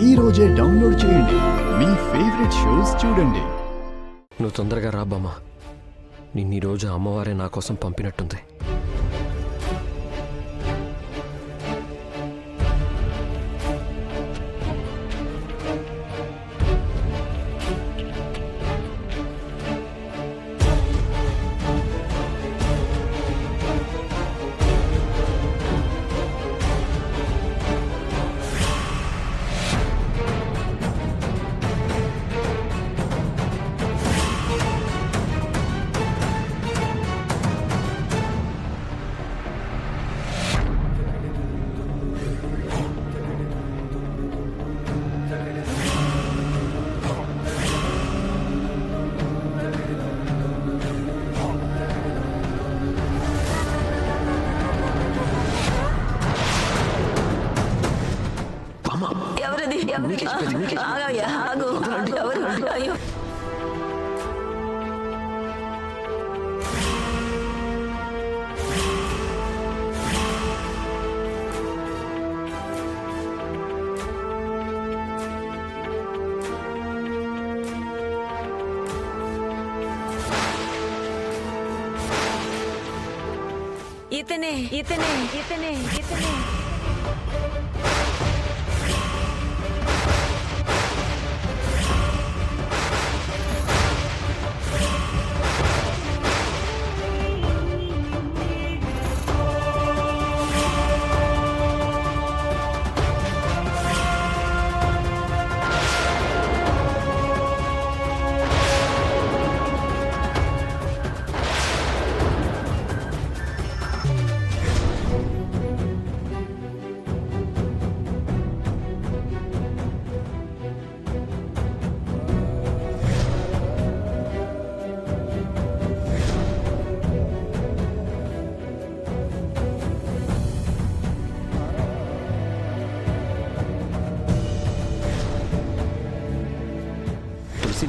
ఈ రోజే డౌన్లోడ్ చేయండి. మీ ఫేవరెట్ షోస్ చూడండి. నువ్వు తొందరగా రా బామ్మ. నిన్ను ఈరోజు అమ్మవారే నా కోసం పంపినట్టుంది. ఇతనే ఇతనే ఇతనే ఇతనే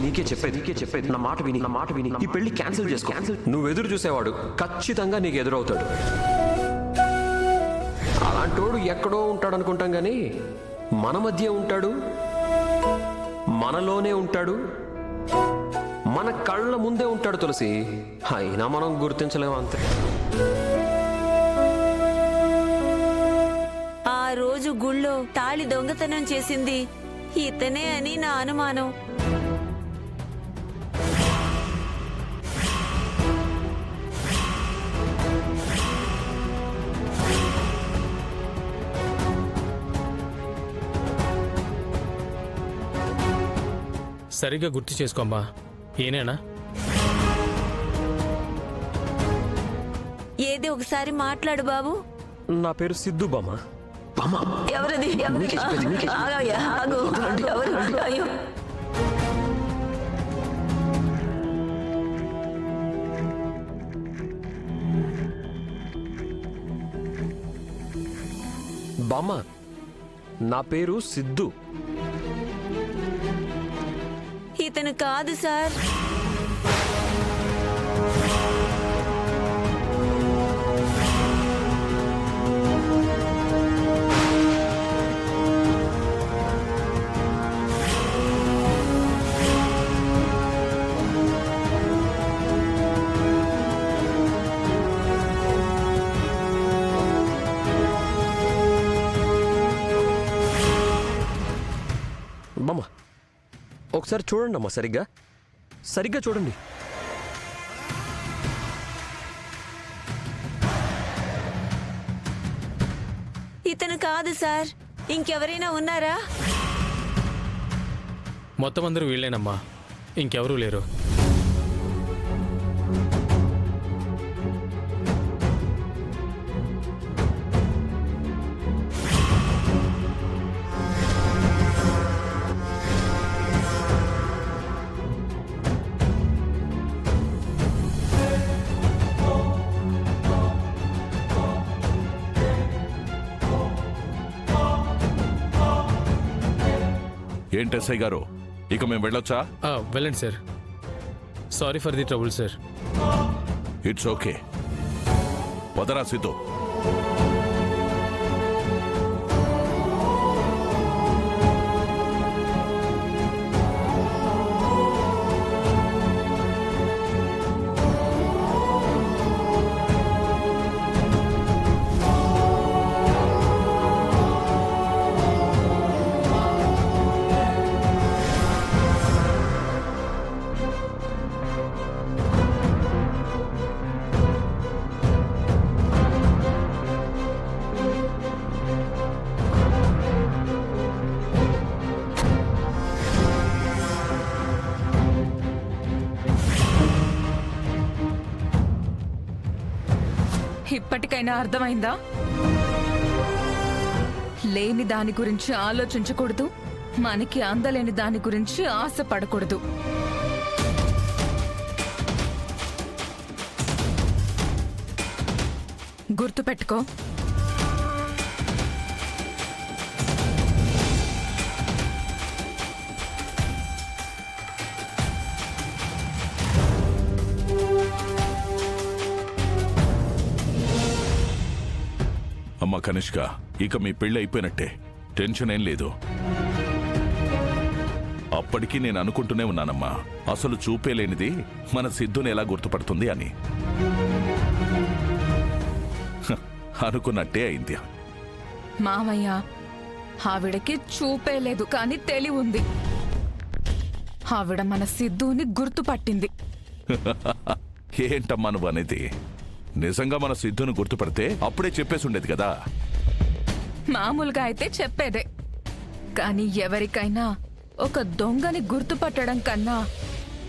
నీకే చెప్పేది నా మాట విని ఈ పెళ్లి క్యాన్సిల్ చేసుకో. నువ్వు ఎదురు చూసేవాడు ఖచ్చితంగా నీకు ఎదురవుతాడు. అలాంటోడు ఎక్కడో ఉంటాడు అనుకుంటాం కానీ మన మధ్య ఉంటాడు, మనలోనే ఉంటాడు, మన కళ్ళ ముందే ఉంటాడు తులసి. అయినా మనం గుర్తించలేము అంతే. ఆ రోజు గుళ్ళో తాళి దొంగతనం చేసింది ఇతనే అని నా అనుమానం. సరిగ్గా గుర్తు చేసుకోమ్మా. ఏనేనా? ఏది ఒకసారి మాట్లాడు బాబు. నా పేరు సిద్ధు బామ్మ. ఎవరిది? బామ్మ, నా పేరు సిద్ధు. ఇతను కాదు సార్. బామ్మ, ఒకసారి చూడండి అమ్మా. సరిగ్గా చూడండి. ఇతను కాదు సార్. ఇంకెవరైనా ఉన్నారా? మొత్తం అందరూ వీళ్ళేనమ్మా, ఇంకెవరూ లేరు. ఏంటి ఎస్ఐ గారు, ఇక మేము వెళ్ళొచ్చా? వెళ్ళండి sir. Sorry for the trouble sir. It's okay. పదరా సిద్ధు. ఇప్పటికైనా అర్థమైందా? లేని దాని గురించి ఆలోచించకూడదు, మనకి అందలేని దాని గురించి ఆశపడకూడదు. గుర్తుపెట్టుకో. అమ్మ కనిష్క, ఇక మీ పెళ్లి అయిపోయినట్టే, టెన్షన్ ఏం లేదు. అప్పటికీ నేను అనుకుంటూనే ఉన్నానమ్మా, అసలు చూపే లేనిది మన సిద్ధుని ఎలా గుర్తుపడుతుంది అని. అనుకున్నట్టే అయింది. మామయ్య, ఆవిడకి చూపే లేదు కానీ తెలివి ఉంది. ఆవిడ మన సిద్ధుని గుర్తుపట్టింది. ఏంటమ్మా నువ్వు అనేది? నిజంగా మన సిద్ధుని గుర్తుపడితే అప్పుడే చెప్పేసి ఉండేది కదా. మామూలుగా అయితే చెప్పేదే, కానీ ఎవరికైనా ఒక దొంగని గుర్తుపట్టడం కన్నా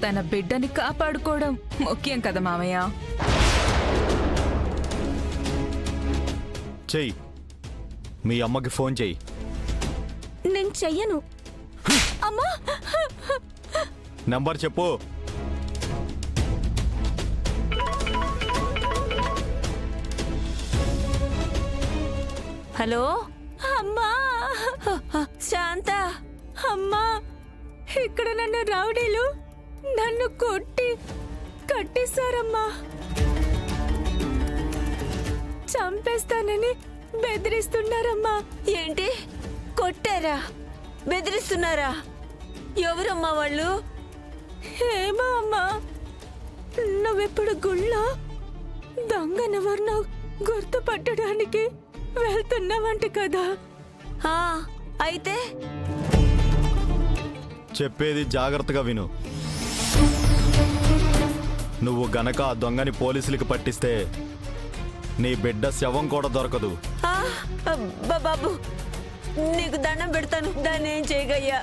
తన బిడ్డని కాపాడుకోవడం ముఖ్యం కదా మామయ్య. చెయ్యి, మీ అమ్మకి ఫోన్ చెయ్యి. నేను చెయ్యను. అమ్మా, నంబర్ చెప్పు. హలో అమ్మా, శాంత అమ్మా, ఇక్కడ నన్ను రౌడీలు నన్ను కొట్టి కట్టేశారమ్మా. చంపేస్తానని బెదిరిస్తున్నారమ్మా. ఏంటి, కొట్టారా? బెదిరిస్తున్నారా? ఎవరమ్మా వాళ్ళు? ఏమో అమ్మా, నువ్వెప్పుడు గుళ్ళో దొంగనెవరినో గుర్తుపట్టడానికి వెళ్తున్నావంట కదా. అయితే చెప్పేది జాగ్రత్తగా విను. నువ్వు గనక ఆ దొంగని పోలీసులకి పట్టిస్తే నీ బిడ్డ శవం కూడా దొరకదు. బాబు, నీకు దండం పెడతాను, దాన్ని ఏం చేయగయ్యా.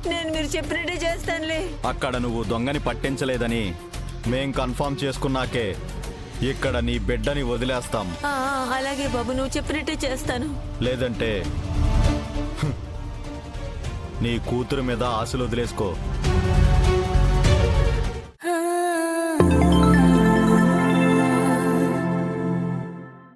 నేను మీరు చెప్పినట్టే చేస్తానులే. అక్కడ నువ్వు దొంగని పట్టించలేదని మేం కన్ఫర్మ్ చేసుకున్నాకే ఇక్కడ నీ బిడ్డని వదిలేస్తాం. అలాగే బాబు, నువ్వు చెప్పినట్టే చేస్తాను. లేదంటే నీ కూతురు మీద ఆశలు వదిలేసుకో.